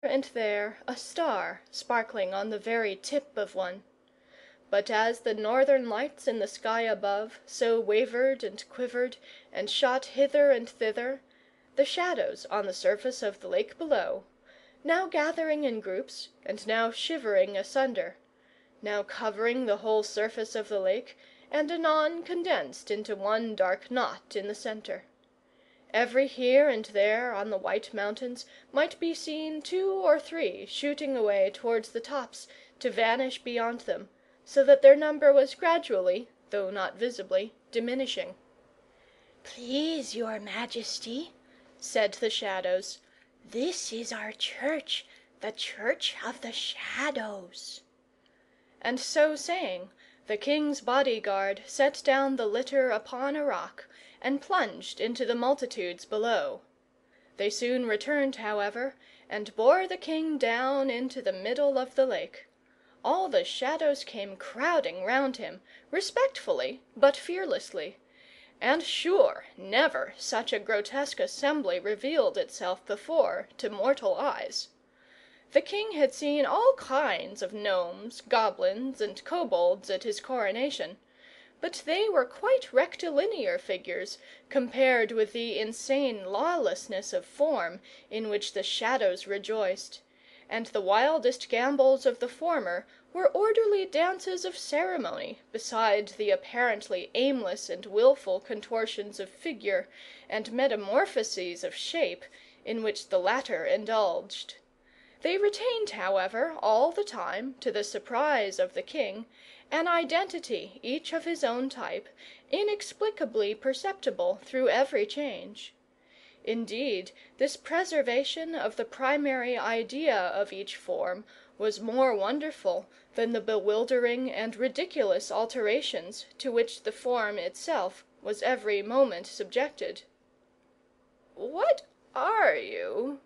and there a star sparkling on the very tip of one. But as the northern lights in the sky above so wavered and quivered, and shot hither and thither, the shadows on the surface of the lake below, now gathering in groups, and now shivering asunder, now covering the whole surface of the lake, and anon condensed into one dark knot in the centre. Every here and there on the white mountains might be seen 2 or 3 shooting away towards the tops, to vanish beyond them, so that their number was gradually, though not visibly, diminishing. "Please, your Majesty," said the Shadows, "this is our church, the Church of the Shadows." And so saying, the king's bodyguard set down the litter upon a rock, and plunged into the multitudes below. They soon returned, however, and bore the king down into the middle of the lake. All the Shadows came crowding round him, respectfully but fearlessly; and sure never such a grotesque assembly revealed itself before to mortal eyes. The king had seen all kinds of gnomes, goblins, and kobolds at his coronation, but they were quite rectilinear figures compared with the insane lawlessness of form in which the Shadows rejoiced; and the wildest gambols of the former were orderly dances of ceremony beside the apparently aimless and wilful contortions of figure and metamorphoses of shape in which the latter indulged. They retained, however, all the time, to the surprise of the king, an identity, each of his own type, inexplicably perceptible through every change. Indeed, this preservation of the primary idea of each form was more wonderful than the bewildering and ridiculous alterations to which the form itself was every moment subjected. "What are you?"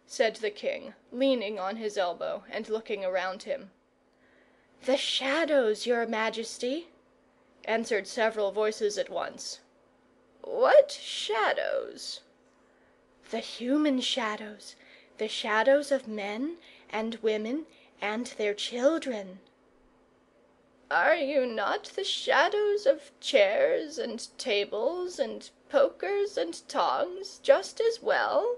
said the king, leaning on his elbow and looking around him. "The Shadows, your Majesty," answered several voices at once. "What Shadows?" "The human Shadows, the shadows of men and women and their children." "Are you not the Shadows of chairs and tables and pokers and tongs, just as well?"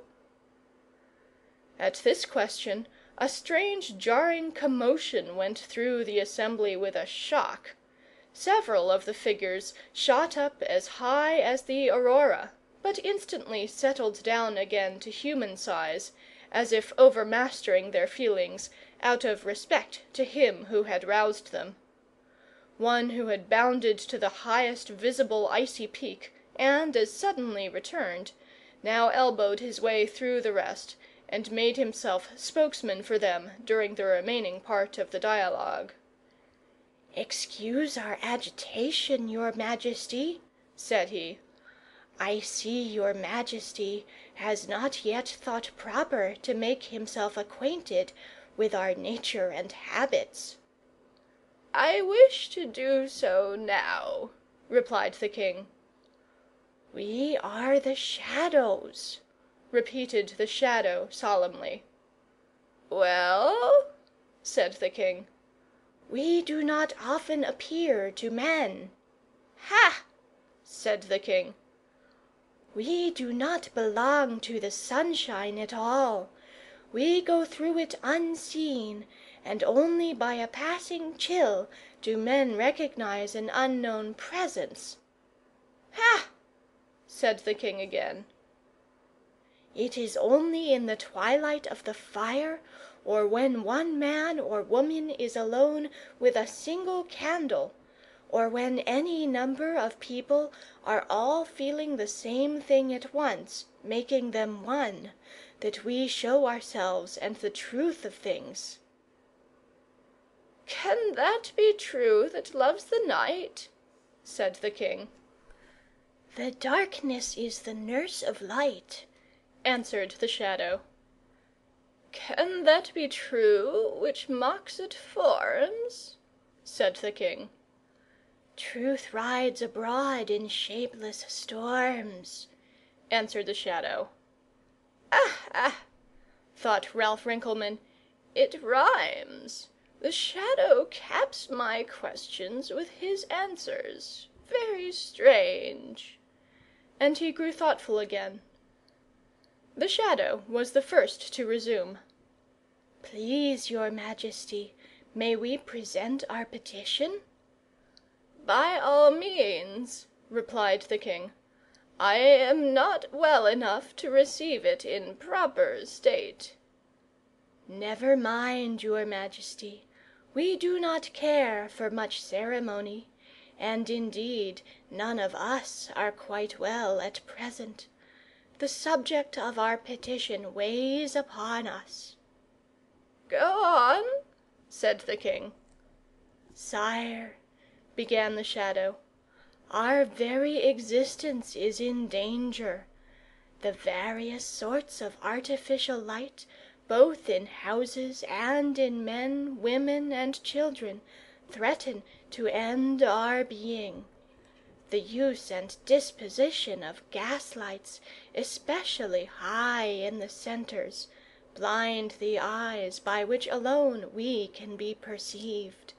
At this question a strange jarring commotion went through the assembly with a shock. Several of the figures shot up as high as the aurora, but instantly settled down again to human size, as if overmastering their feelings out of respect to him who had roused them. One who had bounded to the highest visible icy peak, and as suddenly returned, now elbowed his way through the rest, and made himself spokesman for them during the remaining part of the dialogue. "Excuse our agitation, your Majesty," said he. "I see your Majesty has not yet thought proper to make himself acquainted with our nature and habits." "I wish to do so now," replied the king. "We are the Shadows," repeated the Shadow solemnly. "Well?" said the king. "We do not often appear to men." "Ha!" said the king. "We do not belong to the sunshine at all. We go through it unseen, and only by a passing chill do men recognize an unknown presence." "Ha!" said the king again. "It is only in the twilight of the fire, or when one man or woman is alone with a single candle, or when any number of people are all feeling the same thing at once, making them one, that we show ourselves and the truth of things." "Can that be true that loves the night?" said the king. "The darkness is the nurse of light," answered the Shadow. "Can that be true which mocks at forms?" said the king. "Truth rides abroad in shapeless storms," answered the Shadow. "Ah, ah!" thought Ralph Rinkelmann. It rhymes. The Shadow caps my questions with his answers. Very strange. And he grew thoughtful again. The Shadow was the first to resume. Please, your Majesty, may we present our petition? By all means, replied the king. I am not well enough to receive it in proper state. Never mind, your Majesty. We do not care for much ceremony, and indeed none of us are quite well at present. The subject of our petition weighs upon us. Go on, said the king. Sire, began the Shadow, our very existence is in danger. The various sorts of artificial light, both in houses and in men, women, and children, threaten to end our being. The use and disposition of gas-lights, especially high in the centres, blind the eyes by which alone we can be perceived.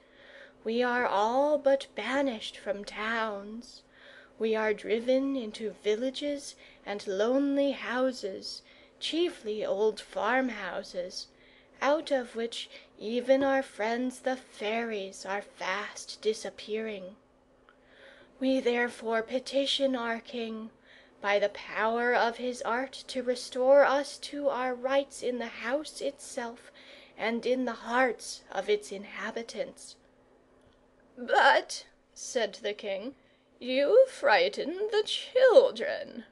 We are all but banished from towns. We are driven into villages and lonely houses, chiefly old farmhouses, out of which even our friends the fairies are fast disappearing. We therefore petition our king, by the power of his art, to restore us to our rights in the house itself, and in the hearts of its inhabitants. But, said the king, you frighten the children.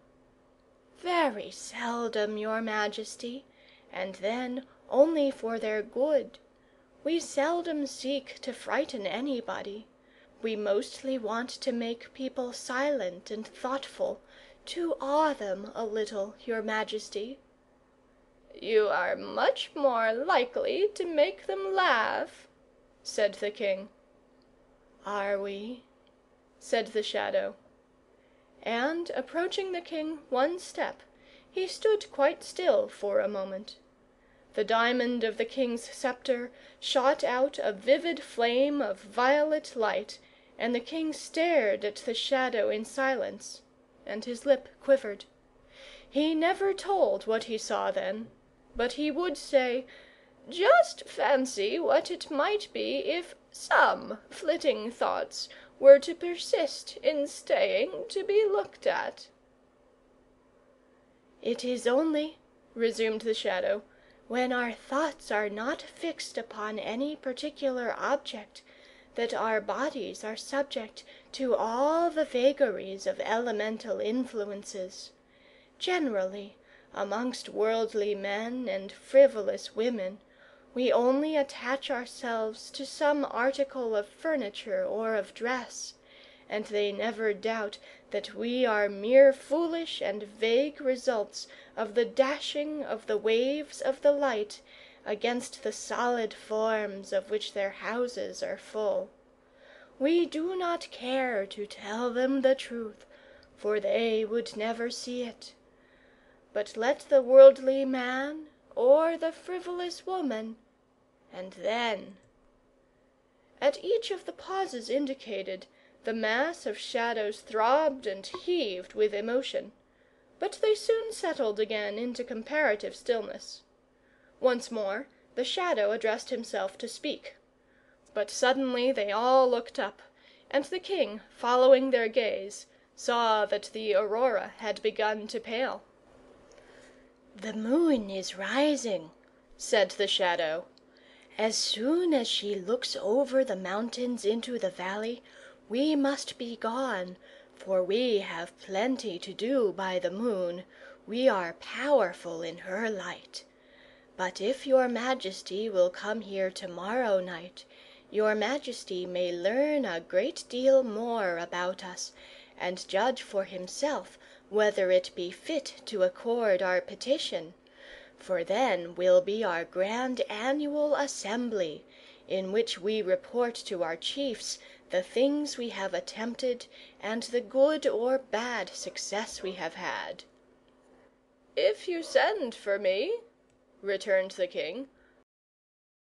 Very seldom, your Majesty, and then only for their good. We seldom seek to frighten anybody. We mostly want to make people silent and thoughtful, to awe them a little, your Majesty. You are much more likely to make them laugh, said the king. Are we? Said the Shadow. And, approaching the king one step, he stood quite still for a moment. The diamond of the king's sceptre shot out a vivid flame of violet light, and the king stared at the Shadow in silence, and his lip quivered. He never told what he saw then, but he would say, "Just fancy what it might be if some flitting thoughts were to persist in staying to be looked at." It is only, resumed the Shadow, when our thoughts are not fixed upon any particular object, that our bodies are subject to all the vagaries of elemental influences. Generally, amongst worldly men and frivolous women, we only attach ourselves to some article of furniture or of dress, and they never doubt that we are mere foolish and vague results of the dashing of the waves of the light against the solid forms of which their houses are full. We do not care to tell them the truth, for they would never see it. But let the worldly man or the frivolous woman, and then— At each of the pauses indicated, the mass of shadows throbbed and heaved with emotion, but they soon settled again into comparative stillness. Once more the Shadow addressed himself to speak. But suddenly they all looked up, and the king, following their gaze, saw that the aurora had begun to pale. "The moon is rising," said the Shadow. "As soon as she looks over the mountains into the valley, we must be gone, for we have plenty to do by the moon. We are powerful in her light. But if your Majesty will come here tomorrow night, your Majesty may learn a great deal more about us, and judge for himself whether it be fit to accord our petition. For then will be our grand annual assembly, in which we report to our chiefs the things we have attempted, and the good or bad success we have had." "If you send for me," returned the king.